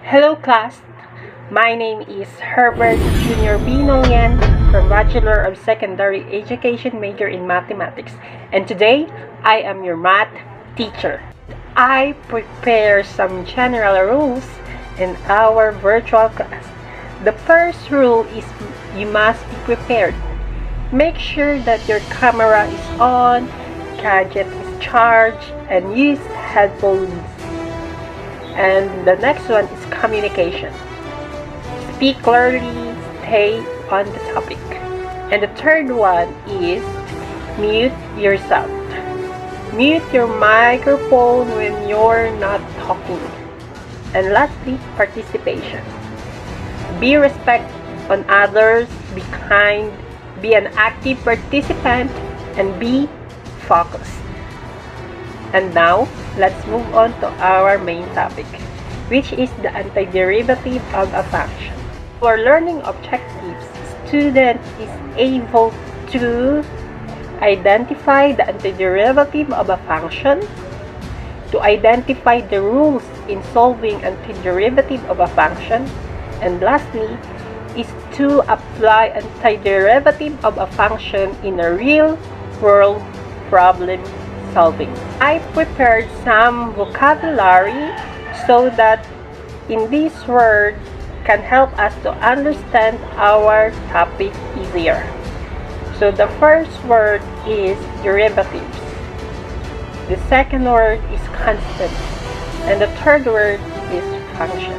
Hello class, my name is Herbert Jr. B. Nolian from Bachelor of Secondary Education major in Mathematics, and today I am your math teacher. I prepare some general rules in our virtual class. The first rule is you must be prepared. Make sure that your camera is on, gadget is charged, and use headphones. And the next one is communication. Speak clearly, stay on the topic. And the third one is mute yourself. Mute your microphone when you're not talking. And lastly, participation. Be respectful on others, be kind, be an active participant, and be focused. And now, let's move on to our main topic, which is the antiderivative of a function. For learning objectives, student is able to identify the antiderivative of a function, to identify the rules in solving antiderivative of a function, and lastly, is to apply antiderivative of a function in a real-world problem solving. I prepared some vocabulary so that in this word can help us to understand our topic easier. So the first word is derivatives. The second word is constant. And the third word is function.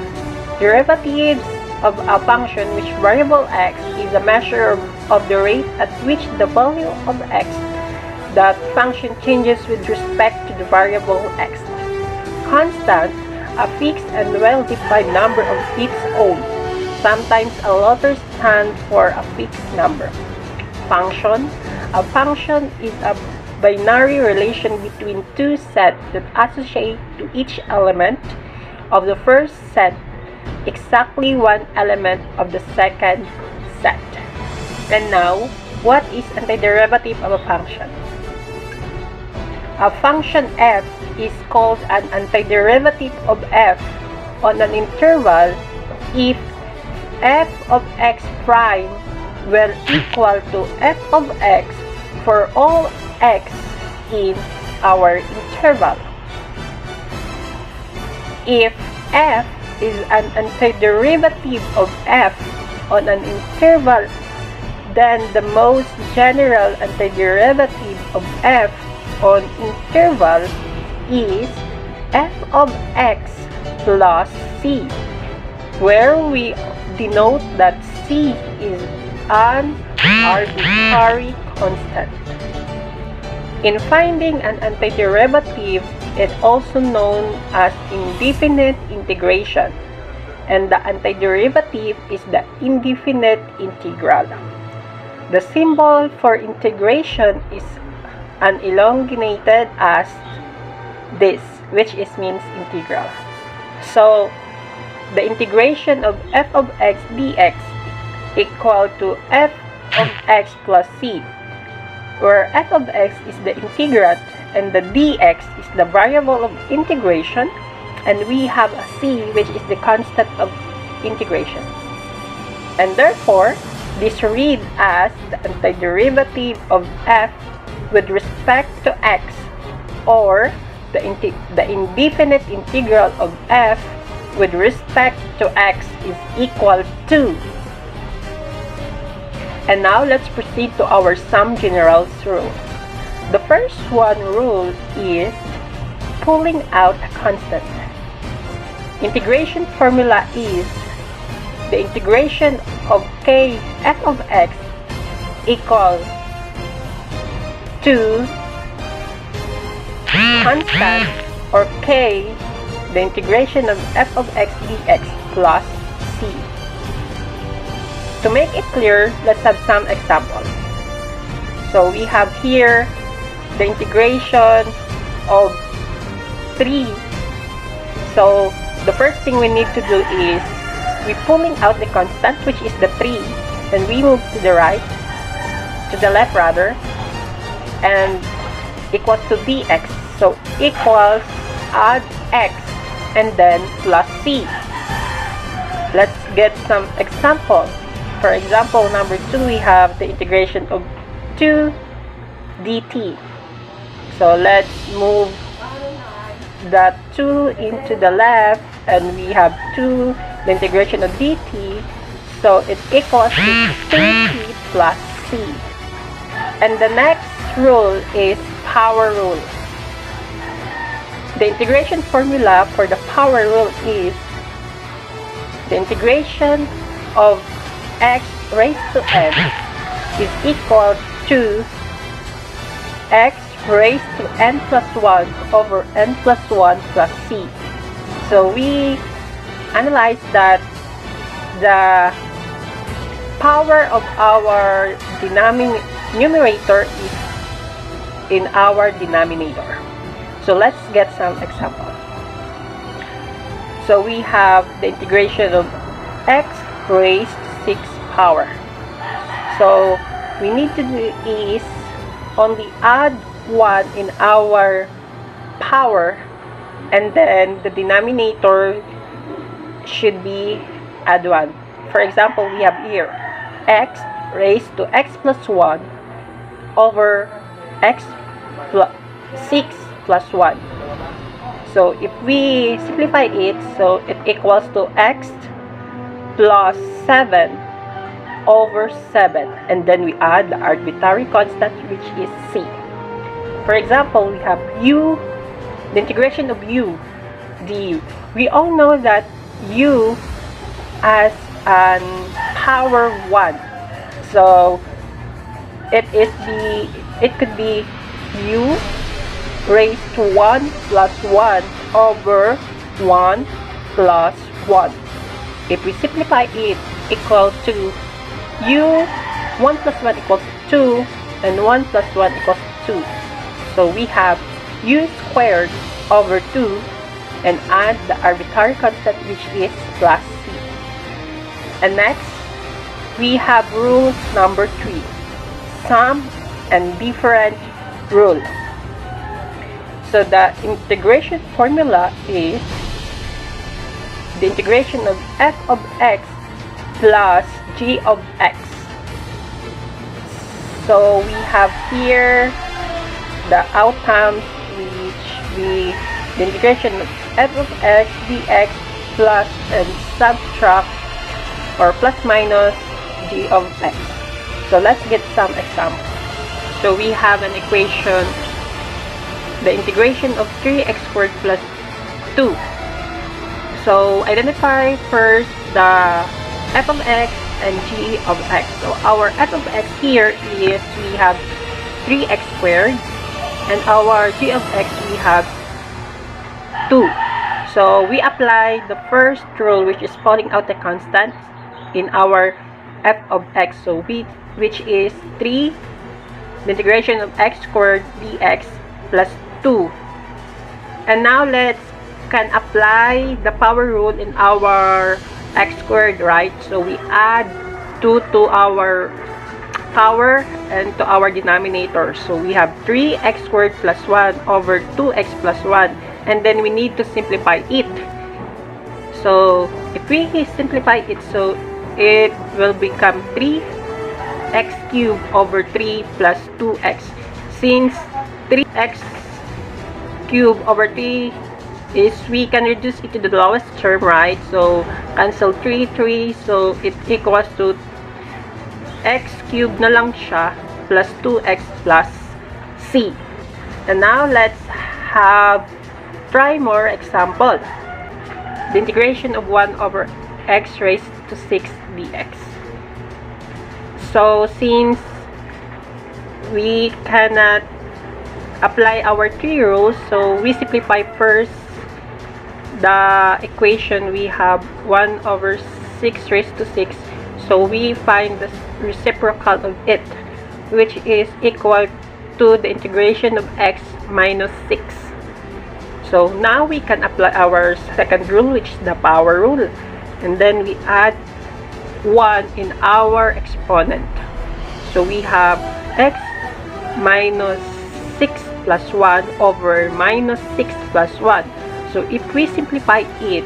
Derivatives of a function which variable x is a measure of the rate at which the value of x that function changes with respect to the variable x. Constant, a fixed and well-defined number of its own. Sometimes a letter stands for a fixed number. Function, a function is a binary relation between two sets that associate to each element of the first set exactly one element of the second set. And now, what is antiderivative of a function? A function f is called an antiderivative of f on an interval if f of x prime will equal to f of x for all x in our interval. If f is an antiderivative of f on an interval, then the most general antiderivative of f on interval is f of x plus c, where we denote that c is an arbitrary constant. In finding an antiderivative, it is also known as indefinite integration, and the antiderivative is the indefinite integral. The symbol for integration is an elongated as this, which means integral. So, the integration of f of x dx equal to f of x plus c, where f of x is the integrand and the dx is the variable of integration, and we have a c which is the constant of integration. And therefore, this reads as the antiderivative of f with respect to x, or the indefinite integral of f with respect to x is equal to. And now let's proceed to our sum generals rule. The first one rule is pulling out a constant. Integration formula is the integration of k f of x equals to constant, or k, the integration of f of x dx plus c. To make it clear, let's have some examples. So we have here the integration of 3. So the first thing we need to do is we pulling out the constant, which is the 3, and we move to the left rather, and equals to dx. So equals add x and then plus c. Let's get some example. For example, number 2, we have the integration of 2 dt. So let's move the 2 into the left, and we have 2, the integration of dt, so it equals to 2t plus c. And the next rule is power rule. The integration formula for the power rule is the integration of x raised to n is equal to x raised to n plus 1 over n plus 1 plus c. So we analyze that the power of our numerator is in our denominator. So let's get some example. So we have the integration of x raised to 6 power. So we need to do is only add 1 in our power, and then the denominator should be add 1. For example, we have here x raised to x plus 1 over x plus 6 plus 1. So if we simplify it, so it equals to x plus 7 over 7, and then we add the arbitrary constant, which is c. For example, we have u, the integration of u du. We all know that u has an power 1, so it could be u raised to 1 plus 1 over 1 plus 1. If we simplify it, equal to u 1 plus 1 equals 2, and 1 plus 1 equals 2. So we have u squared over 2, and add the arbitrary constant, which is plus c. And next, we have rule number 3, sum and different rule. So the integration formula is the integration of f of x plus g of x. So we have here the outcomes, which the integration of f of x dx plus and subtract or plus minus g of x. So let's get some examples. So we have an equation, the integration of 3x squared plus 2. So identify first the f of x and g of x. So our f of x here is we have 3x squared, and our g of x we have 2. So we apply the first rule, which is pulling out the constants in our f of x. So which is 3, the integration of x squared dx plus 2. And now let's can apply the power rule in our x squared, right? So we add 2 to our power and to our denominator. So we have 3x squared plus 1 over 2x plus 1, and then we need to simplify it. So if we simplify it, so it will become 3x cubed over 3 plus 2x. Since 3x cubed over 3 is, we can reduce it to the lowest term, right? So cancel 3, so it equals to x cubed na lang siya plus 2x plus c. And now let's try more example. The integration of 1 over x raised to 6 dx. So since we cannot apply our 3 rules, so we simplify first the equation. We have 1 over 6 raised to 6, so we find the reciprocal of it, which is equal to the integration of x minus 6. So now we can apply our second rule, which is the power rule, and then we add 1 in our exponent. So we have x minus 6 plus 1 over minus 6 plus 1. So if we simplify it,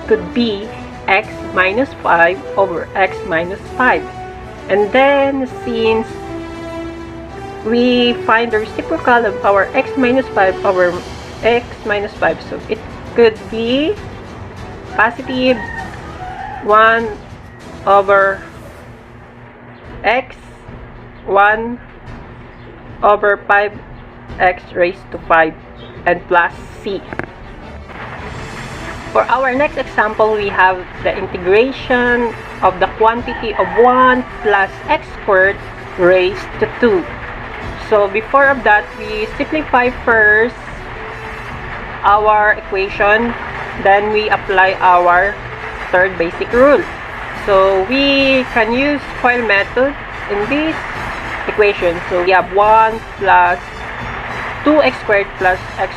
could be x minus 5 over x minus 5. And then, since we find the reciprocal of our x minus 5 over x minus 5, so it could be positive 1 over x 1 over 5x raised to 5 and plus c. For our next example, we have the integration of the quantity of 1 plus x squared raised to 2. So before of that, we simplify first our equation, then we apply our third basic rule. So we can use FOIL method in this equation. So we have 1 plus 2x squared plus x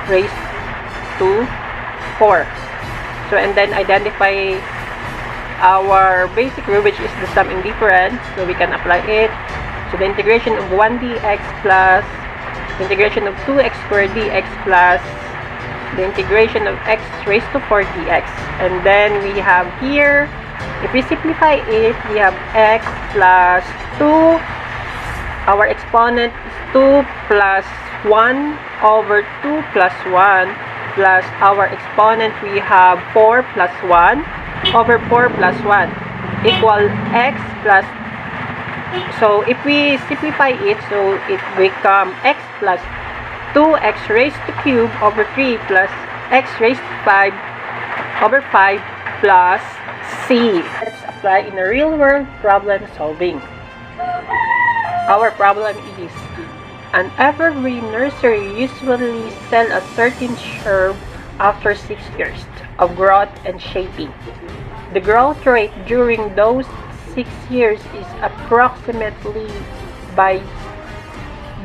raised to 4. So and then identify our basic rule, which is the sum in difference. So we can apply it. So the integration of 1 dx plus the integration of 2x squared dx plus the integration of x raised to 4 dx. And then we have here, if we simplify it, we have x plus 2. Our exponent is 2 plus 1 over 2 plus 1 plus our exponent, we have 4 plus 1 over 4 plus 1 equal x plus. So if we simplify it, so it become x plus 2x raised to cube over 3 plus x raised to 5 over 5 plus c. Let's apply in a real world problem solving. Our problem is, an evergreen nursery usually sells a certain shrub after 6 years of growth and shaping. The growth rate during those 6 years is approximately by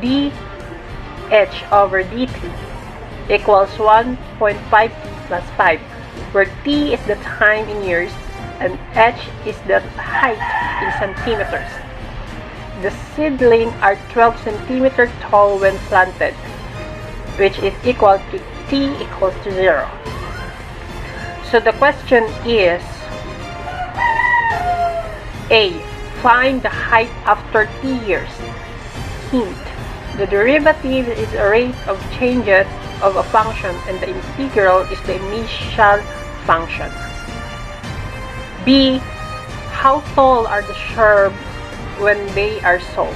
dh over dt equals 1.5t plus 5, where t is the time in years and h is the height in centimeters. The seedlings are 12 centimeters tall when planted, which is equal to t equals to 0. So the question is, A. Find the height after t years. Hint: the derivative is a rate of changes of a function and the integral is the initial function. B. How tall are the shrubs when they are sown?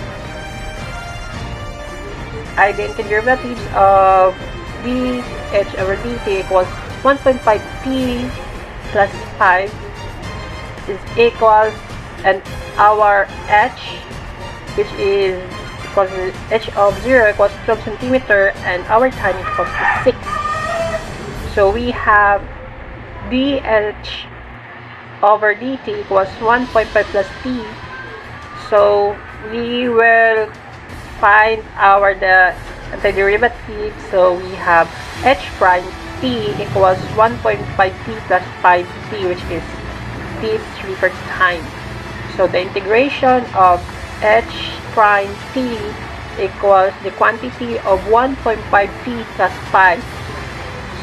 Identity derivatives of dh over dt equals 1.5t plus 5 is equals, and our h, which is equals to h of 0 equals 12 centimeter, and our time equals to 6. So we have dh over dt equals 1.5 plus t. So we will find the antiderivative. So we have h prime t equals 1.5t plus 5t, which is t is referred to time. So the integration of h prime t equals the quantity of 1.5t plus 5.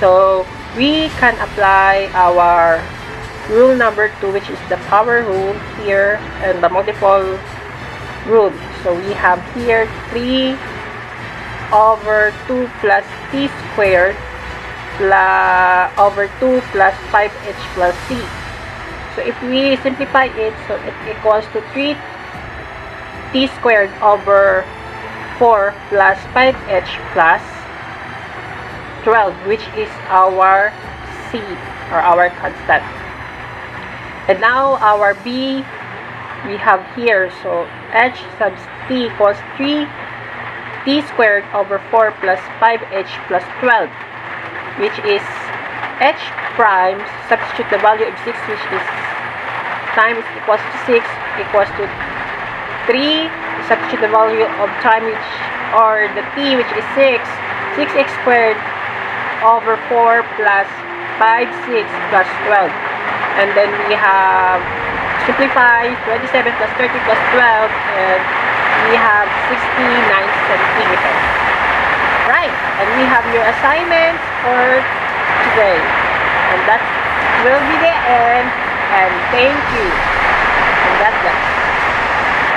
So we can apply our rule number 2, which is the power rule here, and the multiple rule. So we have here 3 over 2 plus t squared over 2 plus 5h plus c. So if we simplify it, so it equals to 3t squared over 4 plus 5h plus 12, which is our c, or our constant. And now our b, we have here, so h sub t equals 3t squared over 4 plus 5h plus 12, which is h prime, substitute the value of 6, which is time is equals to 6, equals to 3, substitute the value of time, which, or the t, which is 6x squared over 4 plus 5, 6 plus 12. And then we have simplify 27 plus 30 plus 12, and we have 69 centimeters. Right, and we have your assignment for today, and that's will be the end. And thank you.